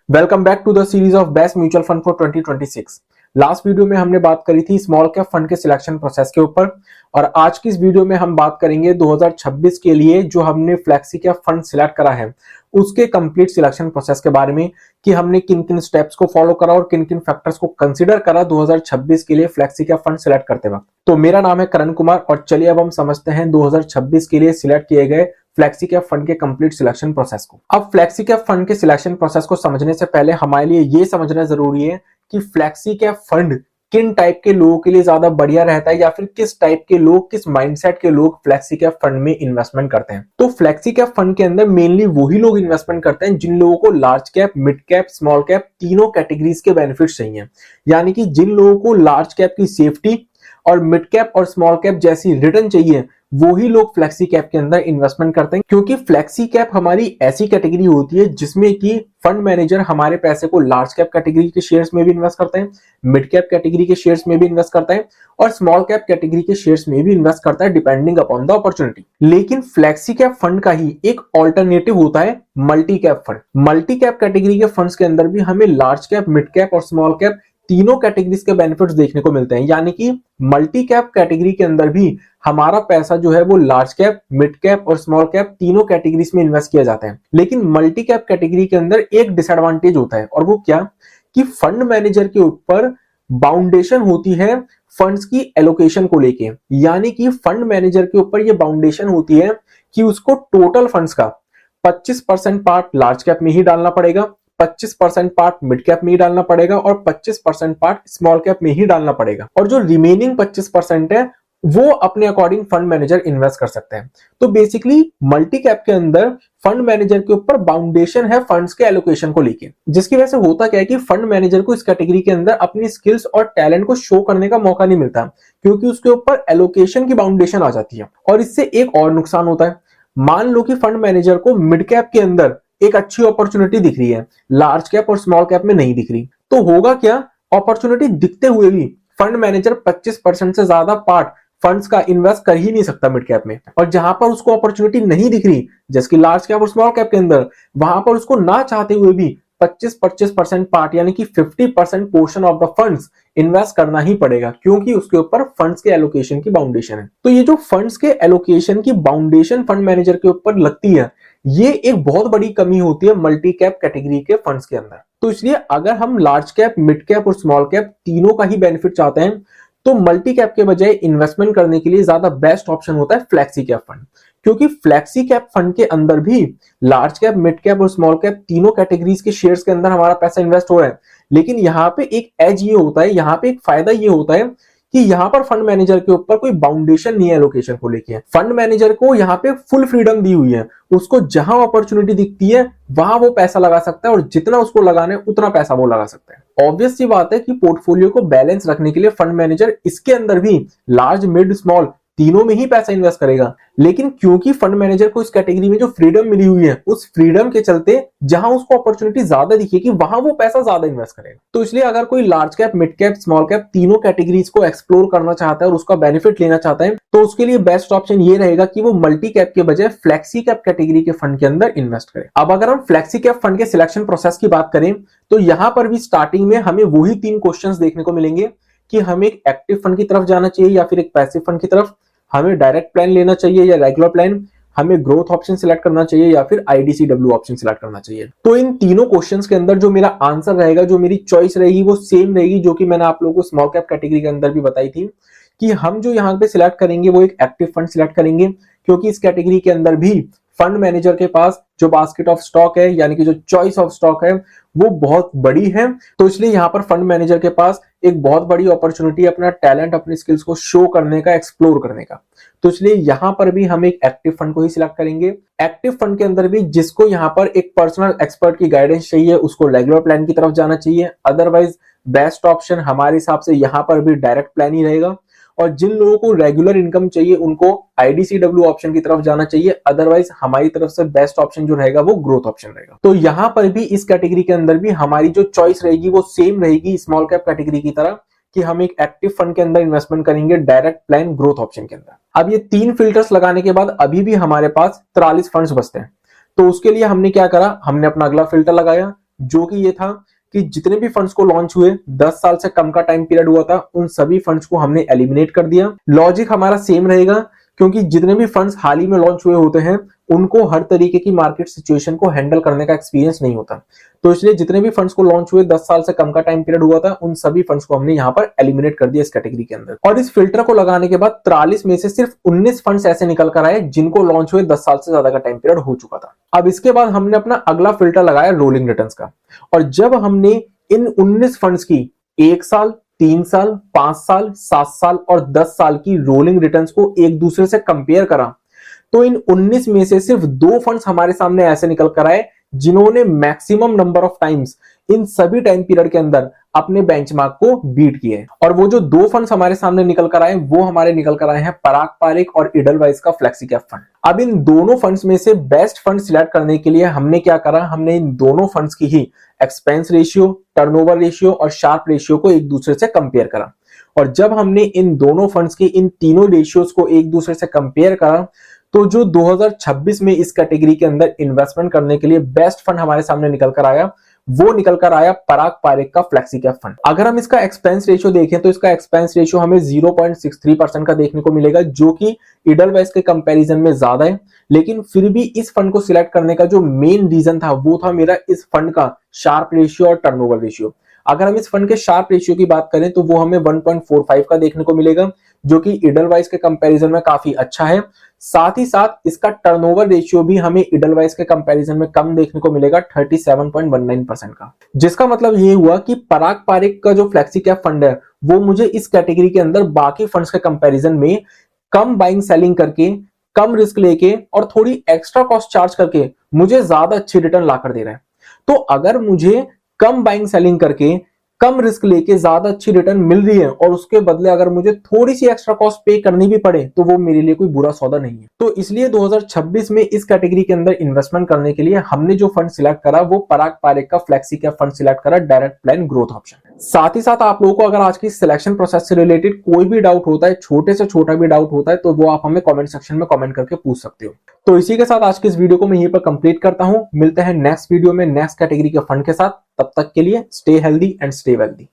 Welcome back to the series of best mutual fund for 2026। Last video में हमने बात करी थी स्मॉल कैप फंड के सिलेक्शन प्रोसेस के ऊपर और आज की इस वीडियो में हम बात करेंगे 2026 के लिए जो हमने फ्लेक्सी कैप फंड सिलेक्ट करा है उसके कंप्लीट सिलेक्शन प्रोसेस के बारे में कि हमने किन किन स्टेप्स को फॉलो करा और किन किन फैक्टर्स को कंसीडर करा 2026 के लिए फ्लेक्सी कैप फंड सिलेक्ट करते वक्त। तो मेरा नाम है करण कुमार और चलिए अब हम समझते हैं 2026 के लिए सिलेक्ट किए गए फ्लेक्सी कैप फंड के कंप्लीट सिलेक्शन प्रोसेस को। अब फ्लेक्सी कैप फंड के सिलेक्शन प्रोसेस को समझने से पहले हमारे लिए यह समझना जरूरी है कि फ्लेक्सी कैप फंड किन टाइप के लोगों के लिए ज्यादा बढ़िया रहता है या फिर किस टाइप के लोग, किस माइंडसेट के लोग फ्लेक्सी कैप फंड में इन्वेस्टमेंट करते हैं। तो फ्लेक्सी कैप फंड के अंदर मेनली वही लोग इन्वेस्टमेंट करते हैं जिन लोगों को large cap, mid cap, small cap तीनों कैटेगरीज के बेनिफिट्स चाहिए। यानी कि जिन लोगों को लार्ज कैप की सेफ्टी और मिड कैप और स्मॉल कैप जैसी रिटर्न चाहिए वो ही लोग फ्लेक्सी कैप के अंदर इन्वेस्टमेंट करते हैं, क्योंकि फ्लेक्सी कैप हमारी ऐसी कैटेगरी होती है जिसमें कि फंड मैनेजर हमारे पैसे को लार्ज कैप कैटेगरी के शेयर्स में भी इन्वेस्ट करते हैं, मिड कैप कैटेगरी के शेयर्स में भी इन्वेस्ट करता है और स्मॉल कैप कैटेगरी के शेयर्स में भी इन्वेस्ट करता है डिपेंडिंग अपॉन द अपॉर्चुनिटी। लेकिन फ्लेक्सी कैप फंड का ही एक ऑल्टरनेटिव होता है multi cap fund. Multi cap category के फंड्स के अंदर भी हमें लार्ज कैप, मिड कैप और स्मॉल कैप तीनों कैटेगरीज के बेनिफिट्स देखने को मिलते हैं। यानी कि मल्टी कैप कैटेगरी के अंदर भी हमारा पैसा जो है वो लार्ज कैप, मिड कैप और स्मॉल कैप तीनों कैटेगरीज में इन्वेस्ट किया जाता है। लेकिन मल्टी कैप कैटेगरी के अंदर एक डिसएडवांटेज होता है और वो क्या कि फंड मैनेजर के ऊपर बाउंडेशन होती है फंड्स की एलोकेशन को लेके। यानी कि फंड मैनेजर के ऊपर ये बाउंडेशन होती है कि उसको टोटल फंड्स का 25% पार्ट लार्ज कैप में ही डालना पड़ेगा, 25% पार्ट मिड कैप में ही डालना पड़ेगा और 25% पार्ट स्मॉल कैप में ही डालना पड़ेगा और जो रिमेनिंग 25% है वो अपने अकॉर्डिंग फंड मैनेजर इन्वेस्ट कर सकते हैं। तो बेसिकली मल्टी कैप के अंदर फंड मैनेजर के ऊपर बाउंडेशन है फंड्स के एलोकेशन को लेके, जिसकी वजह से होता क्या है कि फंड मैनेजर को इस कैटेगरी के अंदर अपनी स्किल्स और टैलेंट को शो करने का मौका नहीं मिलता क्योंकि उसके ऊपर एलोकेशन की बाउंडेशन आ जाती है। और इससे एक और नुकसान होता है, मान लो कि फंड मैनेजर को मिड कैप के अंदर एक अच्छी अपॉर्चुनिटी दिख रही है, लार्ज कैप और स्मॉल कैप में नहीं दिख रही, तो होगा क्या, अपॉर्चुनिटी दिखते हुए भी फंड मैनेजर 25% से ज्यादा पार्ट फंड्स का इन्वेस्ट कर ही नहीं सकता मिड कैप में। और जहां पर उसको अपॉर्चुनिटी नहीं दिख रही जैसे कि लार्ज कैप और स्मॉल कैप के अंदर, वहां पर उसको ना चाहते हुए भी 25% पार्ट यानी कि 50% portion of the funds invest करना ही पड़ेगा क्योंकि उसके ऊपर फंड्स के एलोकेशन की बाउंडेशन है। तो ये जो फंड्स के एलोकेशन की बाउंडेशन फंड मैनेजर के ऊपर लगती है, ये एक बहुत बड़ी कमी होती है मल्टी कैप कैटेगरी के फंड्स के अंदर। तो इसलिए अगर हम लार्ज कैप, मिड कैप और स्मॉल कैप तीनों का ही बेनिफिट चाहते हैं तो मल्टी कैप के बजाय इन्वेस्टमेंट करने के लिए ज्यादा बेस्ट ऑप्शन होता है फ्लेक्सी कैप फंड, क्योंकि फ्लेक्सी कैप फंड के अंदर भी लार्ज कैप, मिड कैप और स्मॉल कैप तीनों कैटेगरीज के शेयर्स के अंदर हमारा पैसा इन्वेस्ट हो रहा है। लेकिन यहाँ पे एक एज ये होता है, यहाँ पे एक फायदा ये होता है कि यहाँ पर फंड मैनेजर के ऊपर कोई बाउंडेशन नहीं है एलोकेशन को लेके। फंड मैनेजर को यहाँ पे फुल फ्रीडम दी हुई है, उसको जहां अपॉर्चुनिटी दिखती है वहां वो पैसा लगा सकता है और जितना उसको लगाना है उतना पैसा वो लगा सकता है। ऑब्वियस सी बात है कि पोर्टफोलियो को बैलेंस रखने के लिए फंड मैनेजर इसके अंदर भी लार्ज, मिड, स्मॉल तीनों में ही पैसा इन्वेस्ट करेगा। लेकिन क्योंकि फंड मैनेजर को इस कैटेगरी में जो फ्रीडम मिली हुई है, उस फ्रीडम के चलते जहां उसको अपॉर्चुनिटी ज्यादा दिखेगी वहां वो पैसा ज्यादा इन्वेस्ट करेगा। तो इसलिए अगर कोई large cap, mid cap, small cap तीनों कैटेगरीज को एक्सप्लोर करना चाहता है और उसका बेनिफिट लेना चाहता है तो उसके लिए बेस्ट ऑप्शन ये रहेगा कि वो मल्टी कैप के बजाय फ्लेक्सी कैप कैटेगरी के फंड के अंदर इन्वेस्ट करे। अब अगर हम फ्लेक्सी कैप फंड के सिलेक्शन प्रोसेस की बात करें तो यहां पर भी स्टार्टिंग में हमें वही 3 क्वेश्चंस देखने को मिलेंगे कि हमें एक एक्टिव फंड की तरफ जाना चाहिए या फिर एक पैसिव फंड की तरफ, हमें डायरेक्ट प्लान लेना चाहिए या रेगुलर प्लान, हमें ग्रोथ ऑप्शन सिलेक्ट करना चाहिए या फिर IDCW ऑप्शन सिलेक्ट करना चाहिए। तो इन तीनों क्वेश्चंस के अंदर जो मेरा आंसर रहेगा, जो मेरी चॉइस रहेगी वो सेम रहेगी जो कि मैंने आप लोगों को स्मॉल कैप कैटेगरी के अंदर भी बताई थी कि हम जो यहाँ पे सिलेक्ट करेंगे वो एक एक्टिव फंड सिलेक्ट करेंगे, क्योंकि इस कैटेगरी के अंदर भी फंड मैनेजर के पास जो बास्केट ऑफ स्टॉक है यानी कि जो चॉइस ऑफ स्टॉक है वो बहुत बड़ी है। तो इसलिए यहाँ पर फंड मैनेजर के पास एक बहुत बड़ी अपॉर्चुनिटी अपना टैलेंट, अपनी स्किल्स को शो करने का, एक्सप्लोर करने का। तो इसलिए यहाँ पर भी हम एक एक्टिव फंड को ही सिलेक्ट करेंगे। एक्टिव फंड के अंदर भी जिसको यहाँ पर एक पर्सनल एक्सपर्ट की गाइडेंस चाहिए उसको रेगुलर प्लान की तरफ जाना चाहिए, अदरवाइज बेस्ट ऑप्शन हमारे हिसाब से यहाँ पर भी डायरेक्ट प्लान ही रहेगा। और जिन लोगों को रेगुलर इनकम चाहिए उनको IDCW ऑप्शन की तरफ जाना चाहिए, अदरवाइज हमारी तरफ से बेस्ट ऑप्शन जो रहेगा वो ग्रोथ ऑप्शन रहेगा। तो यहां पर भी इस कैटेगरी के अंदर भी हमारी जो चॉइस रहेगी वो सेम रहेगी स्मॉल कैप कैटेगरी की तरह कि हम एक एक्टिव फंड के अंदर इन्वेस्टमेंट करेंगे डायरेक्ट प्लान ग्रोथ ऑप्शन के अंदर। अब ये 3 फिल्टर्स लगाने के बाद अभी भी हमारे पास 43 फंड्स बचते हैं। तो उसके लिए हमने क्या करा, हमने अपना अगला फिल्टर लगाया जो कि ये था कि जितने भी फंड्स को लॉन्च हुए 10 साल से कम का टाइम पीरियड हुआ था, उन सभी फंड्स को हमने एलिमिनेट कर दिया। लॉजिक हमारा सेम रहेगा, क्योंकि जितने भी फंड्स हाल ही में लॉन्च हुए होते हैं उनको हर तरीके की मार्केट सिचुएशन को हैंडल करने का एक्सपीरियंस नहीं होता। तो इसलिए जितने भी फंड्स को लॉन्च हुए 10 साल से कम का टाइम पीरियड हुआ था, उन सभी फंड्स को हमने यहाँ पर एलिमिनेट कर दिया इस कैटेगरी के अंदर। और इस फिल्टर को लगाने के बाद 43 में से सिर्फ 19 फंड्स ऐसे निकल कर आए जिनको लॉन्च हुए 10 साल से ज्यादा का टाइम पीरियड हो चुका था। अब इसके बाद हमने अपना अगला फिल्टर लगाया रोलिंग रिटर्न्स का, और जब हमने इन 19 फंड्स की 1 साल, 3 साल, 5 साल, 7 साल और 10 साल की रोलिंग रिटर्न्स को एक दूसरे से कंपेयर करा, तो इन 19 में से सिर्फ 2 फंड्स हमारे सामने ऐसे निकल कर आए जिन्होंने maximum number of times in सभी टाइम पीरियड के अंदर अपने बेंचमार्क को बीट किए। और वो जो 2 फंड्स हमारे सामने निकल कर आए वो हमारे निकल कर आए हैं पराग पारेख और इडलवाइस का फ्लेक्सी कैप फंड। अब इन दोनों फंड्स में से बेस्ट फंड सिलेक्ट करने के लिए हमने क्या करा, हमने इन दोनों फंड्स की ही एक्सपेंस रेशियो, टर्नओवर रेशियो और शार्प रेशियो को एक दूसरे से कंपेयर करा। और जब हमने इन दोनों फंड्स के इन तीनों रेशियोज को एक दूसरे से कंपेयर करा, तो जो 2026 में इस कैटेगरी के अंदर इन्वेस्टमेंट करने के लिए बेस्ट फंड हमारे सामने निकल कर आया, वो निकल कर आया पराग पारेख का फ्लेक्सी कैप फंड। अगर हम इसका एक्सपेंस रेशियो देखें तो इसका एक्सपेंस रेशियो हमें 0.63% का देखने को मिलेगा, जो कि इडलवाइस के कंपैरिजन में ज्यादा है। लेकिन फिर भी इस फंड को सिलेक्ट करने का जो मेन रीजन था वो था मेरा इस फंड का शार्प रेशियो और टर्नओवर रेशियो। अगर हम इस फंड के शार्प रेशियो की बात करें तो वो हमें 1.45 का देखने को मिलेगा, जो कि इडलवाइस के कंपैरिजन में काफी अच्छा है। साथ ही साथ इसका टर्नओवर रेशियो भी हमें इडलवाइस के कंपैरिजन में कम देखने को मिलेगा, 37.19% का। जिसका मतलब ये हुआ कि पराग पारेख का जो फ्लेक्सी कैप फंड है वो मुझे इस कैटेगरी के अंदर बाकी फंड्स के कंपैरिजन में कम बाइंग सेलिंग करके, कम रिस्क लेके और थोड़ी एक्स्ट्रा कॉस्ट चार्ज करके मुझे ज्यादा अच्छी रिटर्न लाकर दे रहा है। तो अगर मुझे कम बाइंग सेलिंग करके, कम रिस्क लेके ज्यादा अच्छी रिटर्न मिल रही है और उसके बदले अगर मुझे थोड़ी सी एक्स्ट्रा कॉस्ट पे करनी भी पड़े, तो वो मेरे लिए कोई बुरा सौदा नहीं है। तो इसलिए 2026 में इस कैटेगरी के अंदर इन्वेस्टमेंट करने के लिए हमने जो फंड सिलेक्ट करा वो पराग पारेख का फ्लेक्सी कैप फंड सिलेक्ट करा, डायरेक्ट प्लान ग्रोथ ऑप्शन। साथ ही साथ आप लोगों को अगर आज की सिलेक्शन प्रोसेस से रिलेटेड कोई भी डाउट होता है, छोटे से छोटा भी डाउट होता है, तो वो आप हमें कमेंट सेक्शन में कमेंट करके पूछ सकते हो। तो इसी के साथ आज की इस वीडियो को मैं यहीं पर कंप्लीट करता हूं। मिलते हैं नेक्स्ट वीडियो में नेक्स्ट कैटेगरी के फंड के साथ। तब तक के लिए stay healthy and stay wealthy.